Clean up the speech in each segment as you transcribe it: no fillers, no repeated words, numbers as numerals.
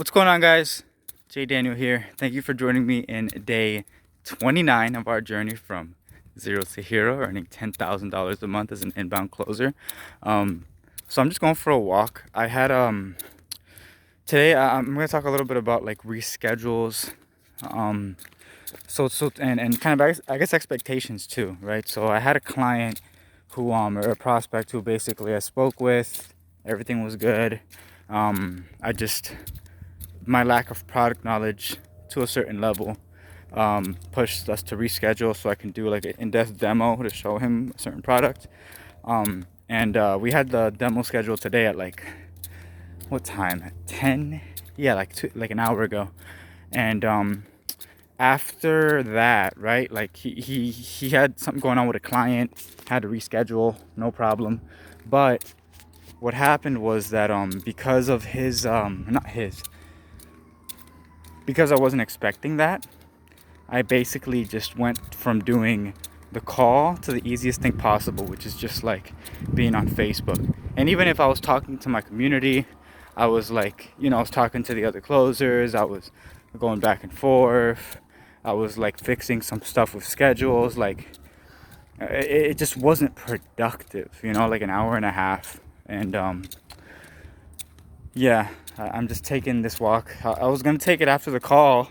What's going on, guys? Jay Daniel here. Thank you for joining me in day 29 of our journey from zero to hero, earning $10,000 a month as an inbound closer. So I'm just going for a walk. I had today I'm gonna talk a little bit about like reschedules, and kind of I guess expectations too, right? So I had a client who or a prospect who basically I spoke with. Everything was good. I just my lack of product knowledge to a certain level pushed us to reschedule so I can do like an in-depth demo to show him a certain product. And we had the demo scheduled today at like what time? At 10? Yeah, like an hour ago. And after that, right? Like he had something going on with a client, had to reschedule, no problem. But what happened was that because of his not his because I wasn't expecting that, I basically just went from doing the call to the easiest thing possible, which is just like being on Facebook. And even if I was talking to my community, I was like, I was talking to the other closers, I was going back and forth, I was like fixing some stuff with schedules, like it just wasn't productive, like an hour and a half. And yeah, I'm just taking this walk. I was gonna take it after the call.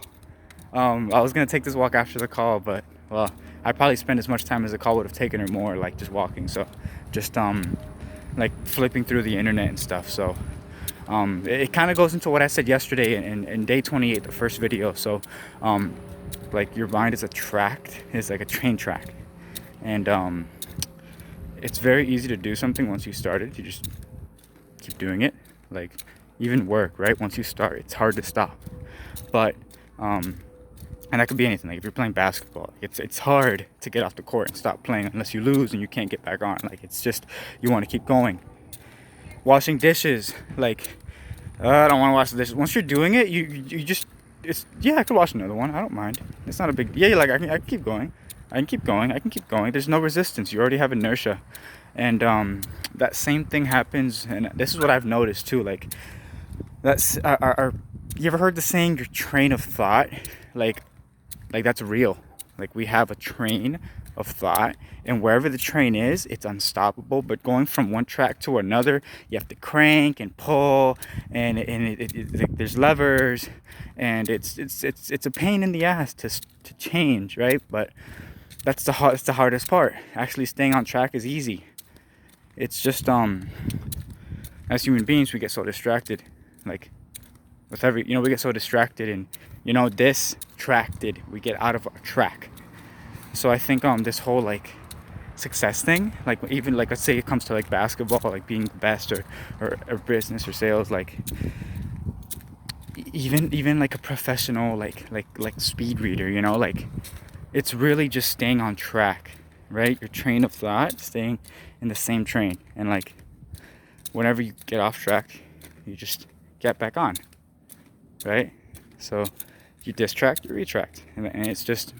I was gonna take this walk after the call, but well, I probably spent as much time as the call would have taken or more, like just walking. So, just like flipping through the internet and stuff. So, it kind of goes into what I said yesterday in day 28, the first video. So, like your mind is it's like a train track, and it's very easy to do something once you start it. You just keep doing it. Like even work, right? Once you start, it's hard to stop. But and that could be anything. Like if you're playing basketball, it's hard to get off the court and stop playing unless you lose and you can't get back on. Like it's just you want to keep going. Washing dishes, like I don't want to wash the dishes. Once you're doing it, you just I could wash another one. I don't mind. It's not a big like I can keep going. I can keep going. I can keep going. There's no resistance. You already have inertia, and that same thing happens. And this is what I've noticed too. Like that's you ever heard the saying your train of thought? Like that's real. Like we have a train of thought, and wherever the train is, it's unstoppable. But going from one track to another, you have to crank and pull, and there's levers, and it's a pain in the ass to change, right? But that's the hardest part. Actually, staying on track is easy. It's just as human beings, we get so distracted, like with we get so distracted and distracted, we get out of our track. So I think this whole like success thing, like even like let's say it comes to like basketball, like being the best or business or sales, like even like a professional like speed reader, like it's really just staying on track, right? Your train of thought, staying in the same train, and like whenever you get off track, you just get back on, right? So you distract, you retract, and it's just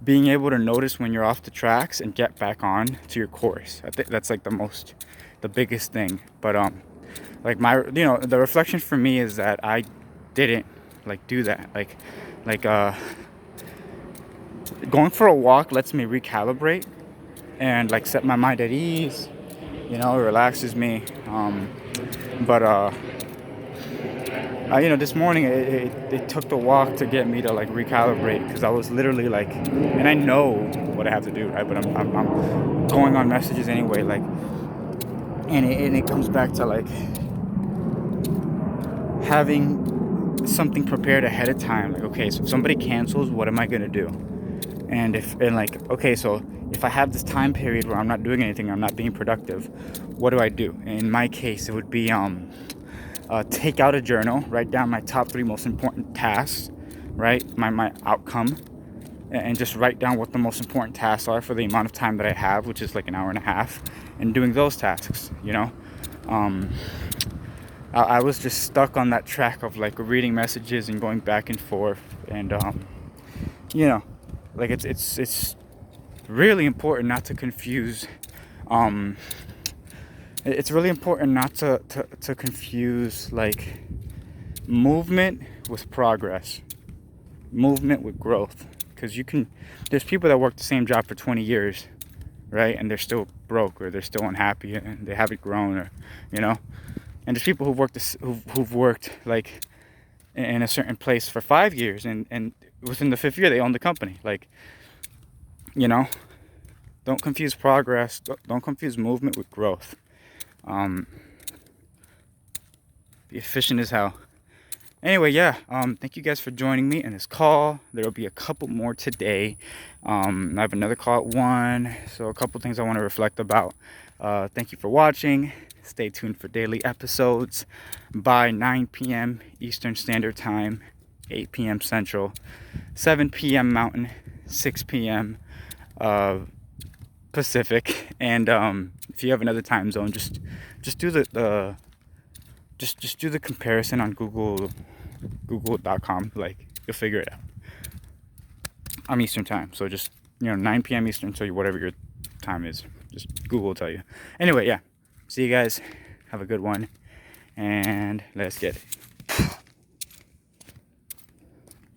being able to notice when you're off the tracks and get back on to your course. I think that's like the biggest thing. But like the reflection for me is that I didn't like do that. Like going for a walk lets me recalibrate and like set my mind at ease. It relaxes me. But this morning it took the walk to get me to like recalibrate, because I was literally like, and I know what I have to do, right? But I'm going on messages anyway, like, and it comes back to like having something prepared ahead of time. Like, okay, so if somebody cancels, what am I gonna do? And okay, so if I have this time period where I'm not doing anything, I'm not being productive, what do I do? In my case, it would be take out a journal, write down my top 3 most important tasks, right? My outcome, and just write down what the most important tasks are for the amount of time that I have, which is like an hour and a half, and doing those tasks. I was just stuck on that track of like reading messages and going back and forth, and like it's really important not to confuse It's really important not to confuse like movement with progress, movement with growth. Because there's people that work the same job for 20 years, right? And they're still broke, or they're still unhappy, and they haven't grown, or, you know. And there's people who've worked like in a certain place for 5 years, and within the 5th year they own the company. Like, you know, don't confuse progress. Don't confuse movement with growth. Be efficient as hell. Anyway, yeah, thank you guys for joining me in this call. There'll be a couple more today. I have another call at 1, so a couple things I want to reflect about. Thank you for watching. Stay tuned for daily episodes by 9 p.m. Eastern Standard Time, 8 p.m. Central, 7 p.m. Mountain, 6 p.m. Pacific. And if you have another time zone, just do the just do the comparison on google.com. Like, you'll figure it out. I'm Eastern Time, so just 9 p.m. Eastern, so whatever your time is, just Google will tell you. Anyway, yeah, see you guys, have a good one, and let's get it.